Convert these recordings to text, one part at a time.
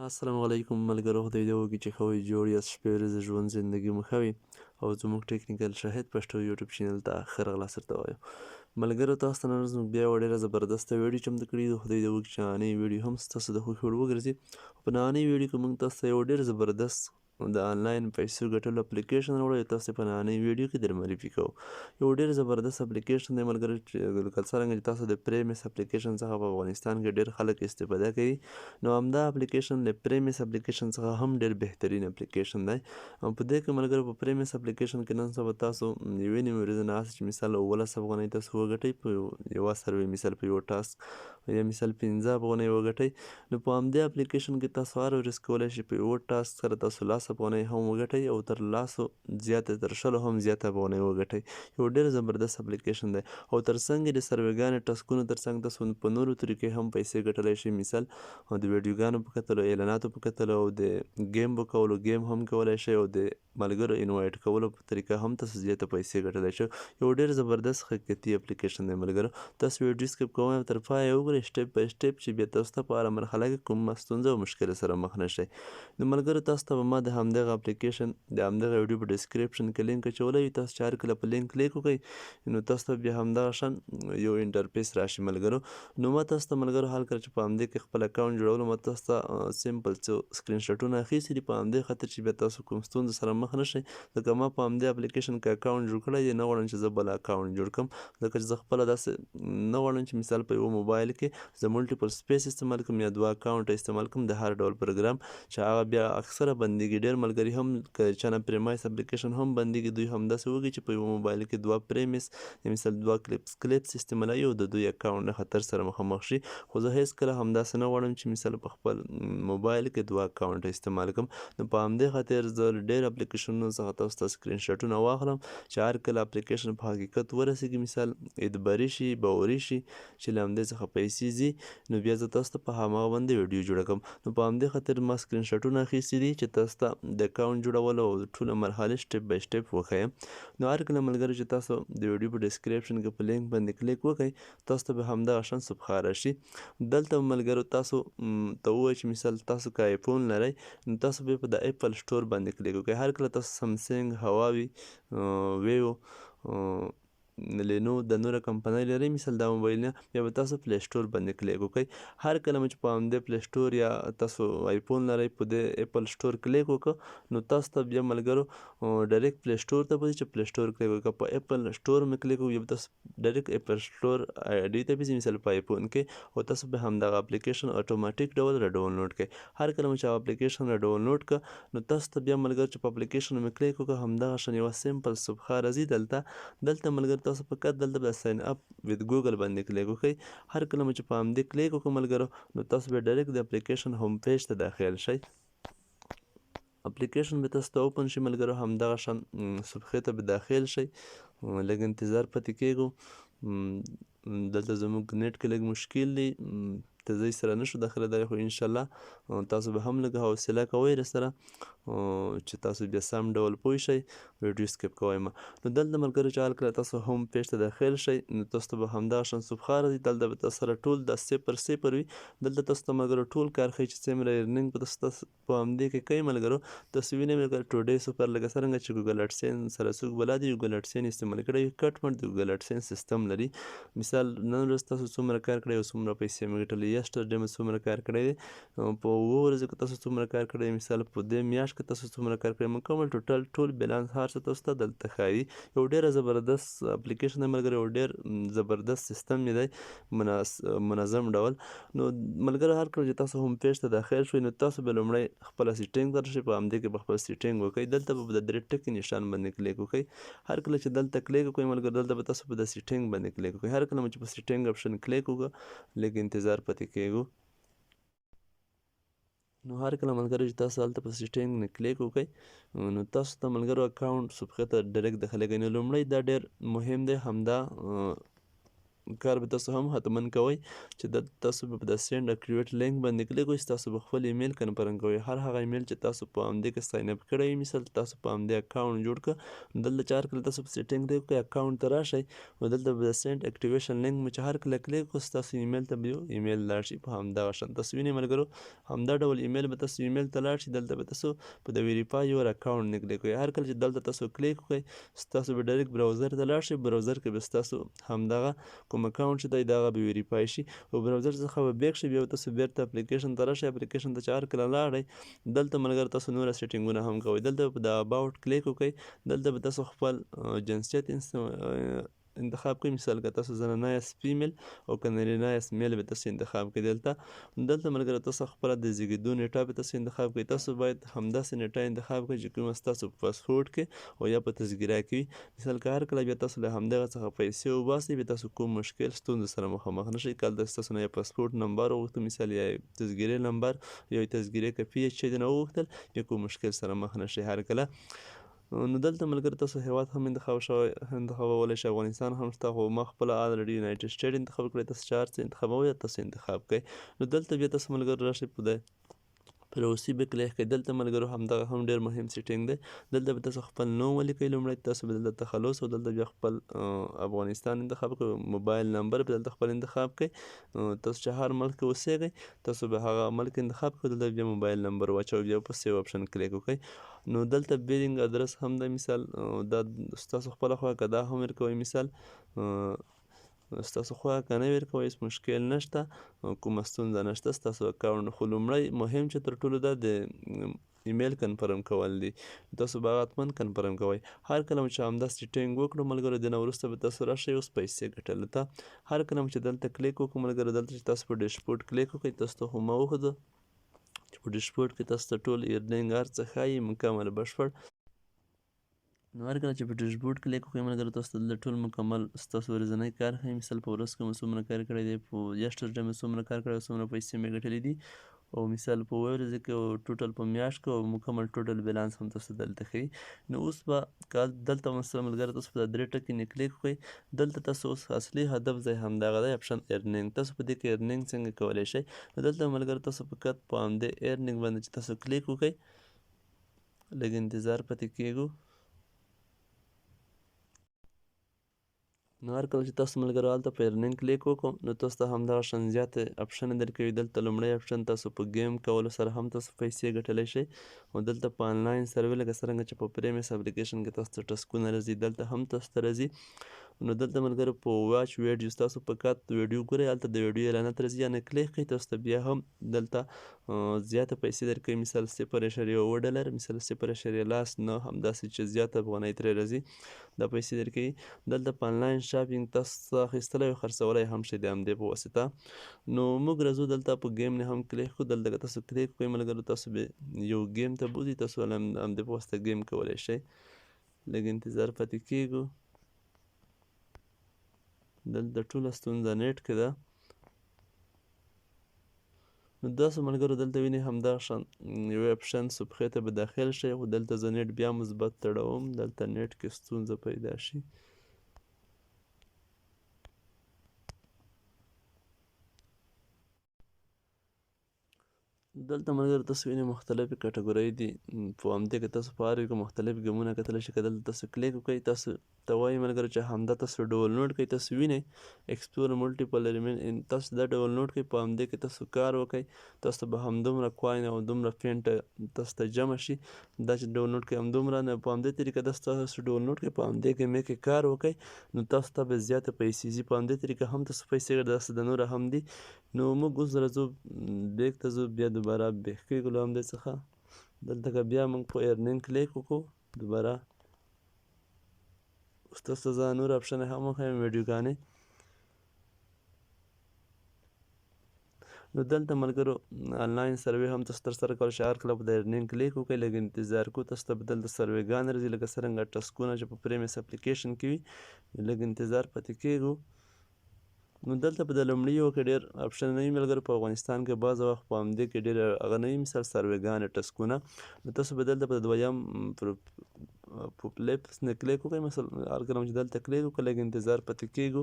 السلام علیکم ملګرو، خدای دې وکړي چې ښه وئ، جوړ یاست، شپې ورځې ژوند زندګي مو ښه وي او زموږ ټیکنیکل شاهد پښتو یوټیوب چینل ته ښه راغلاست درته وایم. ملګرو، تاسو ته نن ورځ موږ بیا یوه ډېره زبردسته ویډیو چمتو کړې ده. خدای دې وکړي چې نننۍ ویډیو هم ستاسو د خوښې وړ وګرځي. په نننۍ ویډیو کې موږ تاسو ته یو ډېر زبردست د آنلاین پیسو ګټلو اپلیکیشن راوړی، تاسو ته په نننۍ ویډیو کې در معرفي کوو. یو ډېر زبردست اپلیکیشن دی ملګرو، چې لکه څرنګه چې تاسو د پریمس اپلیکیشن څخه په افغانستان کې ډېر خلک استفاده کوي، نو همدا اپلیکیشن له پریمس اپلیکیشن څخه هم ډېر بهترین اپلیکیشن دی. او په دې کې ملګرو په پریمس اپلیکیشن کې نن سبا تاسو یوې نیمې ورځې نه هسې چې مثال 17 افغانۍ تاسو وګټئ په یوه سروې، مثال په یو ټاسک، یا مثال 15 افغانۍ وګټئ. نو په همدې اپلیکیشن کې تاسو هره ورځ کولی شئ په یوه ټاسک سره تاسو 10 افغانۍ هم وګټئ او تر 10 زیاته، تر 20 هم زیاته افغانۍ وګټئ. یو ډېر زبردست اپلیکیشن دی او ترڅنګ یې د سروېګانې ټاسکونو ترڅنګ تاسو په نورو طریقې هم پیسې ګټلی شئ، مثال د ویډیوګانو په کتلو، اعلاناتو په کتلو او د ګیم په کولو ګیم هم کولی شئ او د ملګرو انوایټ کولو په طریقه هم تاسو زیاته پیسې ګټلی شئ. یو ډېر زبردست حقیقتي اپلیکیشن دی ملګرو. تاسو ویډیو سکپ کوئ او تر پایه وګورئ سټپ بای سټپ چې بیا تاسو ته په هره مرحله کې کوم ستونزه او مشکل سره مخ نه شئ. نو ملګرو، تاسو ته به ما د همدغه اپلیکیشن د همدغه ویډیو په ډسکریپشن کې لینک اچولی وي. تاسو چې هر کله په لینک کلیک وکړئ نو تاسو ته بیا همدغه شان یو انټرفیس راشي ملګرو. نو ما تاسو ته ملګرو هر کله چې په همدې کې خپل اکاونټ جوړولو، ما تاسو ته سمپل څو سکرین شاټونه اخیستي دي په همدې خاطر چې بیا تاسو کوم ستونزو سره مخ نه شئ. ځکه ما په همدې اپلیکیشن کې اکاونټ جوړ کړی دی، نه غواړم چې زه بل اکاونټ جوړ کړم، ځکه چې زه خپله داسې نه غواړم چې مثال په یوه موبایل کې زه ملټیپل سپیس استعمال کړم یا 2 اکاونټه استعمال کړم د هر ډول پروګرام، چې هغه بیا اکثره بندېږي. ډېر ملګري هم که چانه پریمایس اپلیکیشن هم بندېږي، دوی همداسې وکړي چې په یوه موبایل کې 2 پریمس یا مثال 2 کلیپس استعمالوي او د دوی اکاونټ د خطر سره مخامخ شي. خو زه هېڅکله همداسې نه غواړم چې مثال په خپل موبایل کې 2 اکاونټه استعمال کړم. نو په همدې خاطر زه له ډېر اپلیکیشنونو څخه تاسو ته سکرین شاټونه واخلم چې هر کله اپلیکیشن په حقیقت ورسېږي، مثال اعتباري شي، باوري شي چې له همدې څخه پیسې ځي، نو بیا زه تاسو ته په هماغه باندې ویډیو جوړه کړم. نو په همدې خاطر ما سکرین شاټونه اخیستي دي چې تاسو ته د اکاونټ جوړولو او ټوله مرحلې سټپ بای سټپ وښیم. نو هر کله ملګرو چې تاسو د ویډیو په ډسکریپشن کې په لینک باندې کلیک وکړئ، تاسو ته به همدغه شان صفحه راشي. دلته ملګرو تاسو ته ووایي چې مثال تاسو که آیفون لرئ نو تاسو به په د اپل سټور باندې کلیک وکړئ. هر کله تاسو سمسنګ، هواوي، ویو، لینو د نوره کمپنۍ لرئ مثال دا موبایلونه، بیا به تاسو پلی سټور باندې کلیک وکړئ. هر کله مو چې په همدې پلی سټور یا تاسو آیفون لرئ په دې اپل سټور کلیک وکړه، نو تاسو ته بیا ملګرو ډایرکټ پلی سټور ته به ځي چې پلی سټور کلیک وکړه. په اپل سټور مې کلیک وکړو، بیا به تاسو ډایرکټ اپل سټور آی ډي ته به ځي مثال په آیفون کې، او تاسو به همدغه اپلیکیشن اتوماتیک ډول را ډاونلوډ کړئ. هر کله مو چې اپلیکیشن را ډاونلوډ کړه نو تاسو ته بیا ملګرو چې په اپلیکیشن مې کلیک وکړه، همدغه شان یوه سمپل صفحه راځي. دلته ملګرو تاسو فقط دلته به ساین اپ وید ګوګل باندې کلیک وکړئ. هر کله مو چې په همدې کلیک وکړو ملګرو، نو تاسو بیا ډایرکټ د اپلیکیشن هوم پیج ته داخل شئ. اپلیکیشن به تاسو ته اوپن شي ملګرو، همدغه شان صفحې ته به داخل شئ. لږ انتظار پاتې کیږو. دلته زموږ نیټ کې لږ مشکل دی، تیزۍ سره نشو داخلېدلی، خو انشاءالله تاسو به هم لږ حوصله کوئ راسره چې تاسو بیا سم ډول پوه شئ. ویډیو سکپ کوئ مه. نو دلته ملګرو چې هر کله تاسو هوم پیج ته داخل شئ نو تاسو ته به همدغه شان صفحه راځي. دلته به تاسو سره ټول دا 0 وي. دلته تاسو ته ملګرو ټول کار ښیي چې څومره ارنینګ به تاسو په همدې کې کوئ ملګرو. تاسو وینئ ملګرو ټوډے سوپر، لکه څرنګه چې ګوګل اډسین سره څوک بلد وي، ګوګل اډسین استعمال کړی وي، کټ مټ د ګوګل اډسین سیستم لري. مثال نن ورځ تاسو څومره کار کړی او څومره پیسې مو ګټلې، یسټرډے مو څومره کار کړی دی، په 7 ورځو کې تاسو څومره کار کړی دی، مثال په دې میاشت کې تاسو څومره کار کړی، مکمل ټول بیلانس هر څه تاسو ته دلته ښایي. یو ډېره زبردست اپلیکیشن دی ملګرو، یو ډېر زبردست سیستم یې دی، منظم ډول. نو ملګرو هر کله چې تاسو هوم پیج ته داخل شئ نو تاسو به لومړی خپله سیټینګ ته راشئ، په همدې کې به خپل سیټینګ وکړئ. دلته به د 3 ټکي نشان باندې کلیک وکړئ. هر کله چې دلته کلیک وکړئ ملګرو، دلته به تاسو په د سیټینګ باندې کلیک وکړئ. هر کله مو چې په سیټینګ اپشن کلیک وکړه، لږ انتظار پاتې کیږو. نو هر کله ملګرو چې تاسو هلته په سیټینګ نه کلیک وکړئ نو تاسو ته ملګرو اکاونټ صفحې ته ډایرکټ داخلیږئ. نو لومړی دا ډېر مهم دی، همدا کار به تاسو هم حتما کوئ چې دلته تاسو به په د سینډ اکټیویټ لینک باندې کلیک وکړئ. تاسو به خپل ایمیل کنفرم کوئ. هر هغه ایمیل چې تاسو په همدې کې ساین اپ کړی وي، مثال تاسو په همدې اکاونټ جوړ کړه، دلته چې هر کله تاسو په سیټینګ کلیک وکړئ اکاونټ ته راشئ، نو دلته به د سینډ اکټیویشن لینک مو چې هر کله کلیک وکړو ستاسو ایمیل ته به یو ایمیل لاړ شي. په همدغه شان تاسو وینئ ملګرو، همدا ډول ایمیل به تاسو ایمیل ته لاړ شي. دلته به تاسو په د ویریفای یور اکاونټ نه کلیک وکړئ. هر کله چې دلته تاسو کلیک وکړئ ستاسو به ډایرکټ براوزر ته لاړ شي. براوزر کې به ستاسو همدغه کوم اکاونټ چې دی دغه به ویریفای شي او براوزر څخه به بیک شي. بیا به تاسو بیرته اپلیکیشن ته راشئ. اپلیکیشن ته چې هر کله لاړئ دلته ملګرو تاسو نوره سیټینګونه هم کوئ. دلته په د اباوټ کلیک وکړئ. دلته به تاسو خپل جنسیت انتخاب کړئ. مثال که تاسو زنانه یاست فیمیل او که نارینه یاست میل به تاسو انتخاب کړئ. دلته ملګرو تاسو خپله د زیږېدو نیټه به تاسو انتخاب کړئ. تاسو باید همداسې نیټه انتخاب کړئ چې کومه ستاسو په پاسپورټ کې او یا په تذکیره کې وي. مثال که هر کله بیا تاسو له همدغه څخه پیسې وباسئ بیا تاسو کوم مشکل ستونزو سره مخامخ نه شئ. کله ستاسو نه یا پاسپورټ نمبر وغوښته، مثال یا تذکیرې نمبر یا تذکیرې کپي چې دې نه وغوښتل، یا کوم مشکل سره مخ نه شئ هر کله. نو دلته ملګرو تاسو هیواد هم انتخابولی شئ. افغانستان هم شته، خو ما خپله الریډي یونایټډ سټیټ انتخاب کړی. تاسو چې هر څه انتخابوئ تاسو انتخاب کړئ. نو دلته بیا تاسو ملګرو راشئ په د پروسی به کلیک کړئ. دلته ملګرو همدغه هم ډېر مهم سیټینګ دی. دلته به تاسو خپل نوم ولیکئ لومړی، تاسو به دلته تخلص او دلته بیا خپل افغانستان انتخاب کړئ. موبایل نمبر به دلته خپل انتخاب کړئ. تاسو چې هر ملک کې اوسیږئ تاسو به هغه ملک انتخاب کړئ. دلته بیا موبایل نمبر واچوئ، بیا په سیو اپشن کلیک وکړئ. نو دلته بیلینګ ادرس هم دی، مثال دا ستاسو خپله خوښه که دا هم ورکوئ، مثال ستاسو خوښه که نه ورکوئ هېڅ مشکل نشته، کومه ستونزه نشته. ستاسو اکاونټ خو لومړی مهم چې تر ټولو دا د ایمیل کنفرم کول دي. تاسو به هغه حتما کنفرم کوئ. هر کله مو چې همدا سیټینګ وکړو ملګرو د نه وروسته به تاسو راشئ اوس پیسې ګټلو ته. هر کله مو چې دلته کلیک وکړو ملګرو، دلته چې تاسو په ډیشبورډ کلیک وکړئ تاسو ته خو ما وښوده چې په ډیشبورډ کې تاسو ته ټول ارنینګ هر څه ښایي مکمل بشپړ. نو هر کله چې په ډیشبورډ کلیک وکړئ ملګرو تاسو ته دلته ټول مکمل ستاسو ورځنی کار ښایي. مثال په ورځ کې مو څومره کار کړی دی، په یسټرډے مې څومره کار کړی او څومره پیسې مې ګټلې دي، او مثال په ورځ کې او ټوټل په میاشت کې او مکمل ټوټل بیلانس هم تاسو دلته ښیي. نو اوس به دلته مثلا ملګرو تاسو په دا درې ټکي نه کلیک وکړئ. دلته تاسو اوس اصلي هدف ځای همدغه دی، اپشن ارنینګ. تاسو په دې کې ارنینګ څنګه کولی شئ. نو دلته ملګرو تاسو فقط په همدې ارنینګ باندې چې تاسو کلیک وکړئ، لږ انتظار پاتې کیږو. نو هر کله چې تاسو ملګرو هلته په ارنینګ کلیک وکړو نو تاسو ته همدغه شان زیاتې اپشنې درکوي. دلته لومړی اپشن تاسو په ګیم کولو سره هم تاسو پیسې ګټلی شئ، او دلته په آنلاین سروې لکه څرنګه چې په پریمیس اپلیکیشن کې تاسو ته ټسکونه راځي دلته هم تاسو ته راځي. نو دلته ملګرو په واچ ویډیوز تاسو فقط ویډیو ګورئ، هلته د ویډیو اعلانات راځي، یعنې کلیک کړئ تاسو ته بیا هم دلته زیاته پیسې درکوي. مثال 0.7 مثال 0.9 همداسې چې زیاته افغانۍ ترې راځي دا پیسې درکوي. دلته په آنلاین شاپینګ تاسو اخیستلی او خرڅولی هم شئ د همدې په واسطه. نو موږ راځو دلته په ګیم نه هم کلیک کړو. دلته که تاسو کلیک کړئ ملګرو تاسو به یو ګیم ته بوځي، تاسو همدې په واسطه ګیم کولی شئ. لږ انتظار پاتې کیږو. دلته ټوله ستونزه نیټ کې ده. نو تاسو ملګرو دلته وینئ همدغه شان یو اپشن صفحې ته به داخل شئ، خو دلته زه نیټ بیا مثبت تړوم، دلته نیټ کې ستونزه پیدا شي. دلته ملګرو تاسو وینئ مختلفې کټګورۍ دي، په همدې کې تاسو په هر یو کې مختلف ګیمونه کتلی شئ. که دلته تاسو کلیک وکړئ تاسو ته وایي ملګرو چې همدا تاسو ډاونلوډ کړئ. تاسو وینئ ایکسپلور ملټیپل ایلیمنټ، تاسو دا ډاونلوډ کړئ، په همدې کې تاسو کار وکړئ، تاسو ته به همدومره کوین او دومره پینټ تاسو ته جمع شي. دا چې ډاونلوډ کړئ همدومره، نه په همدې طریقه تاسو ډاونلوډ کړئ، په همدې ګیمې کې کار وکړئ، نو تاسو ته به زیاته پیسې ځي. په همدې طریقه هم تاسو پیسې داسې د نوره هم دي. نو موږ اوس راځو بیک ته ځو، بیا دوباره بیک کېږو له همدې څخه. دلته که بیا موږ په ارنینګ کلیک وکړو دوباره اوس تاسو ته زه نور اپشن هم وښیم ویډیوګانې. نو دلته ملګرو آنلاین سروې هم تاسو ترسره کولی شئ. هر کله په د ارنینګ کلیک وکړئ، لږ انتظار کوو، تاسو ته به دلته سروېګانې راځي لکه څرنګه ټسکونه چې په پریمیس اپلیکیشن کې وي. لږ انتظار پاتې کیږو. نو دلته په د لومړیو کې ډېر اپشن نه وي ملګرو، په افغانستان کې بعض وخت په همدې کې ډېر هغه نه وي، مثال سروېګانې ټسکونه. نو تاسو به دلته په دویم په پلی نه کلیک وکړئ. مثلا هر کله چې دلته کلیک وکړئ لږ انتظار پاتې کیږو.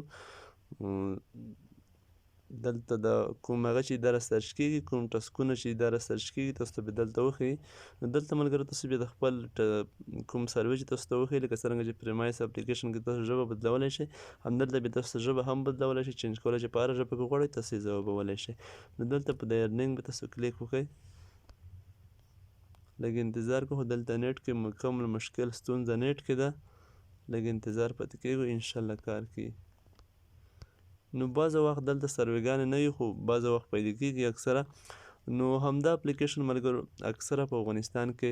دلته د کوم هغه چې دا رسرچ کېږي، کوم ټسکونه چې دا رسرچ کېږي تاسو ته به دلته وښیي. نو دلته ملګرو تاسو بیا د خپل کوم سروې چې تاسو ته وښیي، لکه څرنګه چې پریمایس اپلیکیشن کې تاسو ژبه بدلولی شئ، همدلته بیا تاسو ژبه هم بدلولی شئ، چینج کولی شئ، په هره ژبه کې غواړئ تاسو یې ځوابولی شئ. نو دلته په د ارنینګ به تاسو کلیک وکړئ، لږ انتظار کوو، خو دلته نیټ کې مکمل مشکل ستونزه نیټ کې ده، لږ انتظار پاتې کېږو، انشاءالله کار کوي. نو بعضه وخت دلته سروېګانې نه وي، خو بعضه وخت پیدا کېږي اکثره. نو همدا اپلیکیشن ملګرو اکثره په افغانستان کې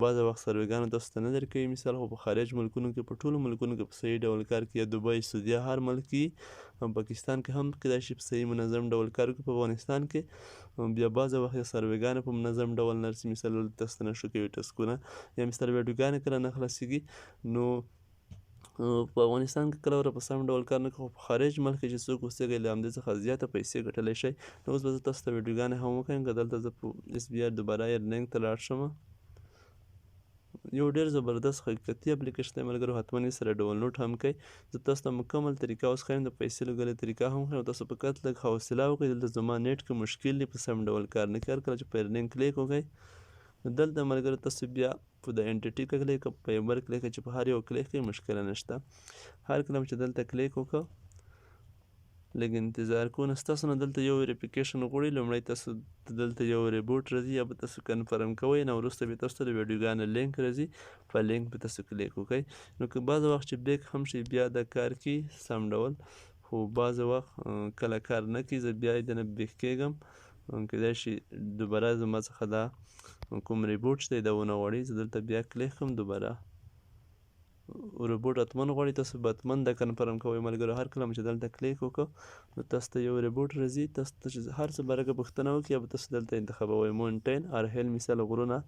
بعضه وخت سروېګانې تاسو ته نه درکوي مثال، خو په خارج ملکونو کې، په ټولو ملکونو کې په صحیح ډول کار کوي، یا دوبۍ، سعودیه، هر ملک کې، پاکستان کې هم کیدای شي په صحیح منظم ډول کار وکړي. په افغانستان کې بیا بعضه وخت سروېګانې په منظم ډول نه رسي، مثال تاسو ته نشو کوي ټسکونه، یا مثال ویډیوګانې کله نه خلاصېږي. نو په افغانستان کې کله وره په سم ډول کار نه کوي، خو په خارج ملک کې چې څوک اوسېږئ له همدې څخه زیاته پیسې ګټلی شئ. نو اوس به زه تاسو ته ویډیوګانې هم وښیم، که دلته زه په اس بي آر دوباره ارنینګ ته لاړ شمه، یو ډېر زبردست حقیقتي اپلیکیشن دی ملګرو، حتما یې سره ډاونلوډ هم کړئ. زه تاسو ته مکمل طریقه اوس ښیم، د پیسې لګولو طریقه هم ښیم. تاسو فقط لږ حوصله وکړئ، دلته زما نیټ کې مشکل دی، په سم ډول کار نه کوي. هر کله چې په ارنینګ کلیک وکړئ، نو دلته ملګرو تاسو بیا په د انټیټي کلیک، په پیبر کلیک، چې په هر یو کلیک کې مشکله نشته. هر کله چې دلته کلیک وکړو، لږ انتظار کوو، نو ستاسو نه دلته یو ویریفیکیشن غواړي. لومړی تاسو دلته یو ریبوټ راځي، یا به تاسو کنفرم کوئ، نه وروسته بیا تاسو ته د ویډیوګانو لینک راځي، په لینک به تاسو کلیک وکړئ. نو که بعض وخت چې بیک هم شي بیا دا کار کوي سم ډول، خو بعض وخت کله کار نه کوي، زه بیا یې دنه بیک کېږم، کیدای شي دوباره زما څخه دا کوم ریبوټ چې دی دا ونه غواړي. زه دلته بیا کلیک کړم، دوباره ریبوټ حتما غواړي، تاسو به حتما دا کنفرم کوئ ملګرو. هر کله چې دلته کلیک وکړو، نو تاسو ته یو ریبوټ راځي، تاسو ته چې هر څه باره کې پوښتنه وکړي، یا به تاسو دلته انتخابوئ مونټین اور هیل، مثال غرونه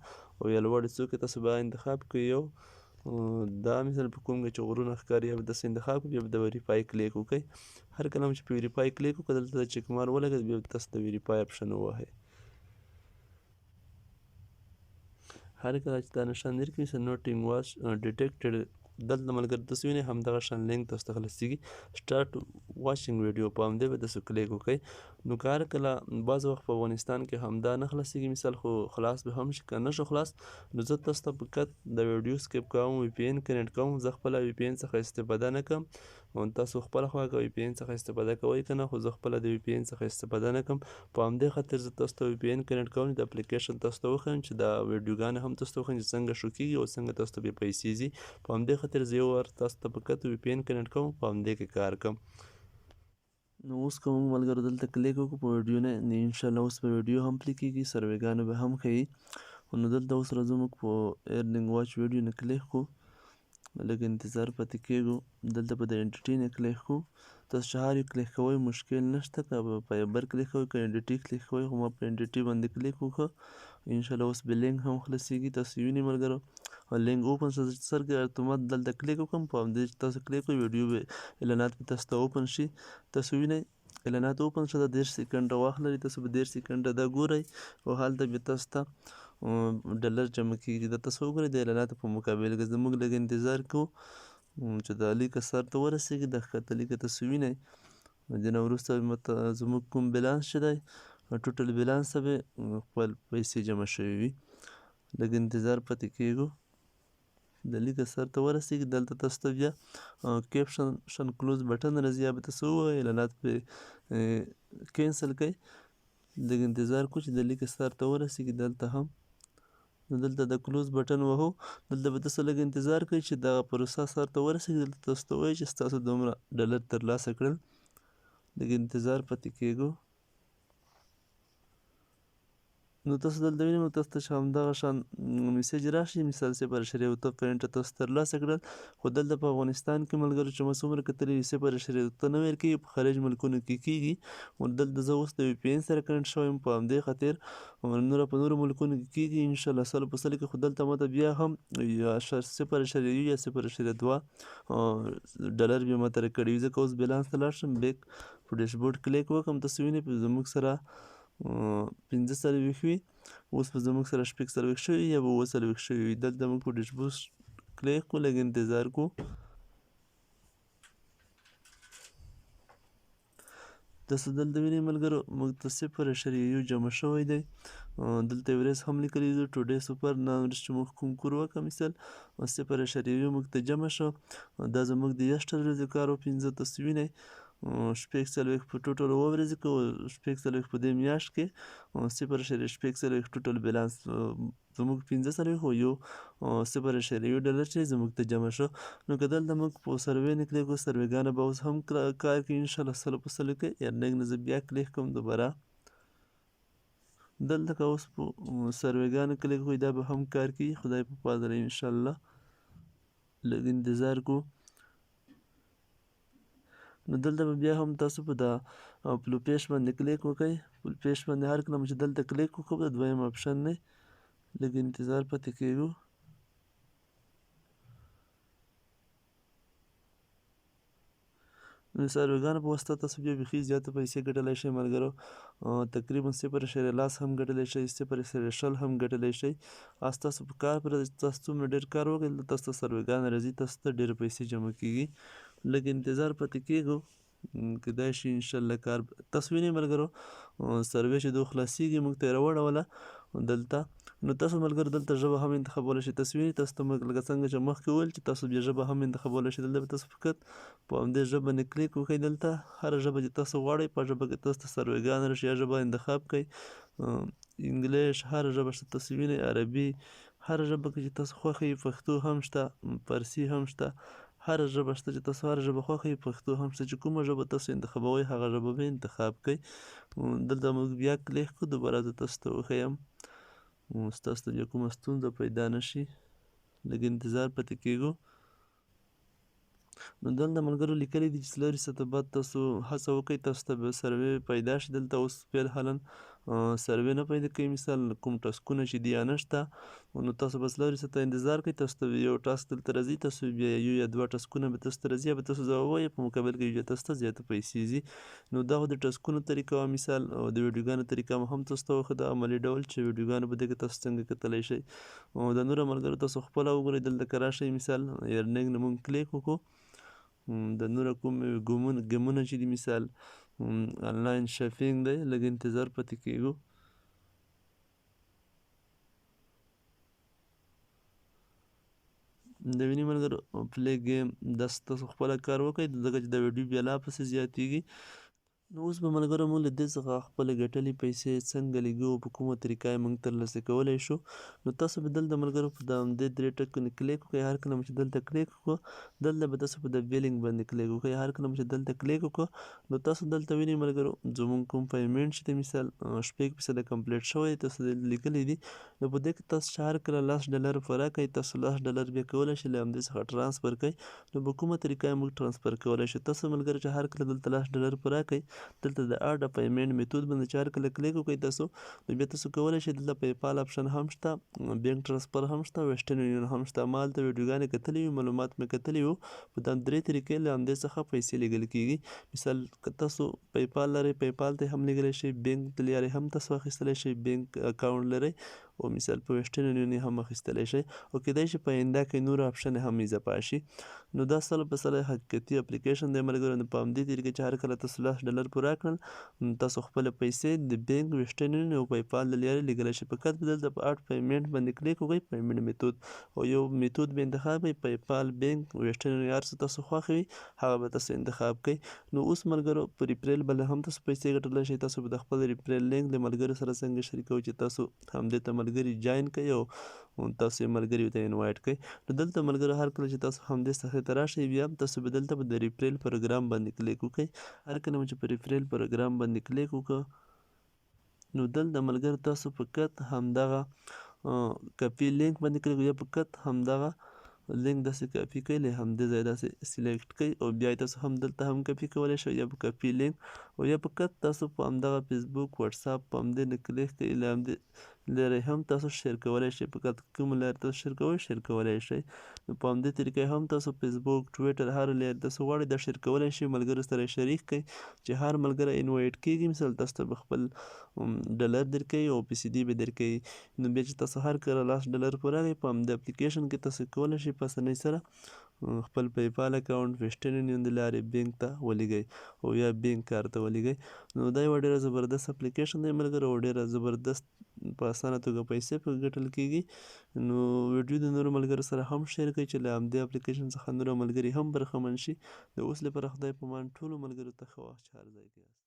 او یا لوړې څوکې تاسو به انتخاب کړئ. یو دا مثال په کوم کې چې غرونه ښکاري، یا به تاسو انتخاب کړئ، بیا به د ویریفای کلیک وکړئ. هر کله چې په ویریفای کلیک وکړو، دلته د چک مار ولګېد، بیا تاسو د ویریفای اپشن ووهئ. هر کله چې دا نښان درکړي مثل نوټینګ واچ ډیټیکټډ، دلته ملګرو تاسو وینئ همدغه شان لینک تاسو ته خلاصېږي، سټارټ واچینګ ویډیو، په همدې به تاسو کلیک وکړئ. نو که هر کله بعض وخت په افغانستان کې همدا نه خلاصېږي مثال، خو خلاص به هم شي، که نه شو خلاص، نو زه تاسو ته فقط د ویډیو سکیپ کوم، وي پي این کنیکټ کوم. زه خپله وي پي این څخه استفاده نه کوم، تاسو خپله خوا که وي پي این څخه استفاده کوئ که نه، خو زه خپله د وي پي این څخه استفاده نه کوم. په همدې خاطر زه تاسو ته وي پي این کنیکټ کوم، د اپلیکیشن تاسو ته وښیم، چې دا ویډیوګانې هم تاسو ته وښیم چې څنګه شو کېږي او څنګه تاسو ته بیا پیسې ځي. په همدې خاطر زه یو وار تاسو ته فقط وي پي این کنیکټ کوم، په همدې کې کار کوم. نو اوس که موږ ملګرو دلته کلیک وکړو په ویډیو نه، انشاءالله اوس به ویډیو هم پلی کېږي، سروېګانې به هم ښیي. نو دلته اوس راځو موږ په ارنینګ واچ ویډیو نه کلیک کړو، لږ انتظار پاتې کېږو. دلته به د انټیټي نه کلیک کړو، تاسو چې هر یو کلیک کوئ مشکل نشته، که په فایبر کلیک کوئ که انټیټي کلیک کوئ، خو ما په انټیټي باندې کلیک وکړو. انشاءالله اوس به لینک هم خلاصېږي، تاسو وینئ ملګرو لینک اوپن شو. زه څرنګه اتومات دلته کلیک وکړم، په همدې چې تاسو کلیک کړئ ویډیو به اعلانات به تاسو ته اوپن شي. تاسو وینئ اعلانات اوپن شو، دا 30 سیکنډه وخت لري، تاسو به 30 سیکنډه دا ګورئ، او هلته بیا تاسو ته ډالر جمع کېږي. دا تاسو وګورئ د اعلاناتو په مقابل کې. زموږ لږ انتظار کوو چې دا لیکه سر ته ورسېږي، دا ښکته لیکه تاسو وینئ. د نه وروسته زموږ کوم بیلانس چې دی، ټوټل بیلانس ته به خپل پیسې جمع شوي وي. لږ انتظار پاتې کېږو، د لیکه سر ته ورسېږي. دلته تاسو ته بیا کیپشن کلوز بټن راځي، یا به تاسو ووایئ اعلانات پرې کینسل کړئ. لږ انتظار کوو چې د لیکه سر ته ورسېږي. دلته هم نو دلته د کلوز بټن وهو، دلته به تاسو لږ انتظار کوئ چې دغه پروسه سر ته ورسېږي. دلته تاسو ته وایي چې ستاسو دومره ډالر ترلاسه کړل. لږ انتظار پاتې کېږو. نو تاسو دلته وینئ تاسو ته چې همدغه شان میسیج راشي، مثال 0.1 پوینټه تاسو ترلاسه کړل. خو دلته په افغانستان کې ملګرو چې ما څومره کتلي 0.9 نه ویل کېږي، په خارج ملکونو کې کېږي. دلته زه اوس د وي پي این سره کنیکټ شوی یم، په همدې خاطر په نورو ملکونو کې کېږي انشاءالله 100% کې. خو دلته ماته بیا هم 0.1 یا 0.2 ډالر بیا ماته راکړي وي. ځکه اوس بیلانس ته لاړ شم، بیک په ډیشبورډ کلیک وکړم، تاسو وینئ زموږ سره 45 وي، اوس به زموږ سره 46 شوي یا به 47 شوي وي. دلته موږ په ډیشبورډ کلیک کړو، لږ انتظار کړو. تاسو دلته وینئ ملګرو موږ ته 0.1 جمع شوی دی. دلته ورځ هم لیکلی دی ټوډے سوپر نن چې موږ کوم کور وکړه مثال 0.1 موږ ته جمع شو. دا زموږ د یشته ورځې کار و 15 تاسو وینئ 40 په ټوټل 7 ورځې کوو 40 په دې میاشت کې 0.40 ټوټل بیلانس زموږ 15 خو یو 0.1 چې زموږ ته جمع شو. نو که دلته موږ په سروې نه کلیک وکړو سروېګانې به اوس هم کار کوي انشاءالله 100% کوي ارننګ نه زه بیا کلیک کوم دوباره دلته که اوس په سروېګانې کلیک وکړئ دا به هم کار کوي خدای په پاک لري انشاءالله لږ انتظار کوو. نو دلته به بیا هم تاسو په دا پلوپیش باندې کلیک وکړئ پلوپیش باندې هر کله چې دلته کلیک وکړو د دویم اپشن نه لږ انتظار پاتې کیږو. نو سروېګانو په واسطه تاسو بیا بیخي زیاته پیسې ګټلی شئ ملګرو تقریبا 0.10 هم ګټلی شئ 0.20 هم ګټلی شئ اس تاسو په کار پر تاسو څومره ډېر کار وکړئ تاسو ته سروېګانې راځي تاسو ته ډېرې پیسې جمع کیږي لږ انتظار پاتې کیږو کیدای شي انشاءالله کار تاسو وینئ ملګرو سروې چې دو خلاصیږي موږ ته یې راوړوله دلته نو تاسو ملګرو دلته ژبه هم انتخابولی شئ تاسو وینئ تاسو ته موږ لکه څنګه چې مخکې وویل چې تاسو بیا ژبه هم انتخابولی شئ دلته به تاسو فقط په همدې ژبه باندې کلیک وکړئ دلته هره ژبه چې تاسو غواړئ په ژبه کې تاسو ته سروېګانې راشي یا ژبه انتخاب کړئ انګلیش هره ژبه شته تاسو وینئ عربي هره ژبه کې چې تاسو خوښه وي پښتو هم شته فارسي هم شته هره ژبه شته چې تاسو هره ژبه خوښه وي پښتو هم شته چې کومه ژبه تاسو انتخابوئ هغه ژبه به انتخاب کړئ دلته موږ بیا کلیک کړو دوباره زه تاسو ته وښیم ستاسو ته بیا کومه ستونزه پیدا نه شي لږ انتظار پاتې کیږو. نو دلته ملګرو لیکلی دي چې څلوري ساعته بعد تاسو هڅه وکړئ تاسو ته به سروې پیدا شي دلته اوس فعل حالا سروې نه پیدا کوي مثال کوم ټاسکونه چې دي یا نشته نو تاسو به څلوري ساعته انتظار کوئ تاسو ته یو ټاسک دلته راځي تاسو بیا یو یا دوه ټاسکونه به تاسو ته راځي یا به تاسو ځواب ووایئ په مقابل کې بیا تاسو ته زیاته پیسې ځي نو دا خو د ټاسکونو طریقه وه مثال د ویډیوګانو طریقه مو هم تاسو ته وښوده عملي ډول چې ویډیوګانو په دې کې تاسو څنګه کتلی شئ د نورو ملګرو تاسو خپله وګورئ دلته که راشئ مثال ارننګ نه مونږ کلیک وکړو د نوره کوم ګیمونه چې دي مثال انلاین شاپینګ دی لږ انتظار پاتې کیږو. د ویني ملګرو پلی ګیم داسې تاسو خپله کار وکړئ ځکه چې دا ویډیو بیا لا پسې زیاتیږي نو اوس به ملګرو موږ له دې څخه خپلې ګټلې پیسې څنګه لګو په کومه طریقه یې موږ ترلاسه کولی شو نو تاسو به دلته ملګرو په همدې درې ټکو کلیک وکړئ هر کله مو چې دلته کلیک وکړو دلته به تاسو په د بیلینګ باندې کلیک وکړئ هر کله مو چې دلته کلیک وکړو نو تاسو دلته وینئ ملګرو زموږ کوم پیمنټ چې دی مثال 6% کمپلیټ شوی تاسو لیکلی دي نو په دې کې تاسو چې هر کله $10 پوره کړئ تاسو $10 بیا کولی شئ له همدې څخه ټرانسفر کړئ نو په کومه طریقه یې موږ ټرانسفر کولی شو تاسو ملګرو چې هر کله دلته $10 پوره کړئ دلته د اډ پیمنټ میتود باندې چې هر کله کلیک وکړئ تاسو نو بیا تاسو کولی شئ دلته پیپال اپشن هم شته بینک ټرانسفر هم شته ویسټرن یونین هم شته ما هلته ویډیوګانې کتلې وي معلومات مې کتلي وو په دا درې طریقې له همدې څخه پیسې لیږل کیږي مثال که تاسو پیپال لرئ پیپال ته هم لیږلی شئ بینک ته لرئ هم تاسو اخیستلی شئ بینک اکاونټ لرئ او مثال په ویسټرن یونین هم اخیستلی شئ او کیدای شي په آینده کې نور اپشن هم اضافه شي نو دا 100% حقیقتي اپلیکیشن دی ملګرو نو په همدې طریقې چې هر کله تاسو $10 پوره کړل تاسو خپل پیسې د بینک ویسټرن یونین او پیپال له لارې لیږلی شئ فقط به دلته په اډ پیمنټ باندې کلیک وکړئ پیمنټ میتود او یو میتود به انتخاب کړئ پیپال بینک ویسټرن یونین هر څه تاسو خوښ وي هغه به تاسو انتخاب کړئ نو اوس ملګرو په ریفریل باندې هم تاسو پیسې ګټلی شئ تاسو به د خپل ریفریل لینک د ملګرو سره څنګه شریکوئ چې تاسو همدې ته ملګري جاین کړئ او تاسو یې ملګري ته انوایټ کړئ نو دلته ملګرو هر کله چې تاسو همدې صفحې ته راشئ بیا تاسو به دلته په د ریفریل پروګرام باندې کلیک وکړئ هر کله چې په ریفریل پروګرام باندې کلیک وکړو نو دلته ملګرو تاسو فقط همدغه کاپي لینک باندې کلیک یا فقط همدغه لینک داسې کاپي کړئ له همدې ځای داسې سلیکټ کړئ او بیا تاسو هم دلته هم کاپي کولی شئ یا په کاپي لینک او یا فقط تاسو په همدغه فیسبوک واتساپ په همدې نه کلیک کړئ له همدې لارې هم تاسو شیر کولی شئ فقط کومه لارې تاسو شیر کوئ شیر کولی شئ نو په همدې طریقې هم تاسو فیسبوک ټویټر هر لارې تاسو غواړئ دا شیر کولی شئ ملګرو سره شریک کړئ چې هر ملګری انوایټ کیږي مثال تاسو ته به خپل $1 درکوي او PCD به درکوي نو بیا چې تاسو هر کله $10 پوره کړئ په همدې اپلیکیشن کې تاسو کولی شئ په اسانۍ سره خپل پیپال اکاونټ ویسټرن یونین د لارې بینک ته ولیږئ او یا بینک کار ته ولیږئ. نو دا یوه ډېره زبردست اپلیکیشن دی ملګرو او ډېره زبردست په اسانه توګه پیسې پکې ګټل کېږي. نو ویډیو د نورو ملګرو سره هم شیر کړئ چې له همدې اپلیکیشن څخه نور ملګري هم برخمن شي. د اوس لپاره خدای په امان ټولو ملګرو ته ښه وخت چې هر ځای کې یاست.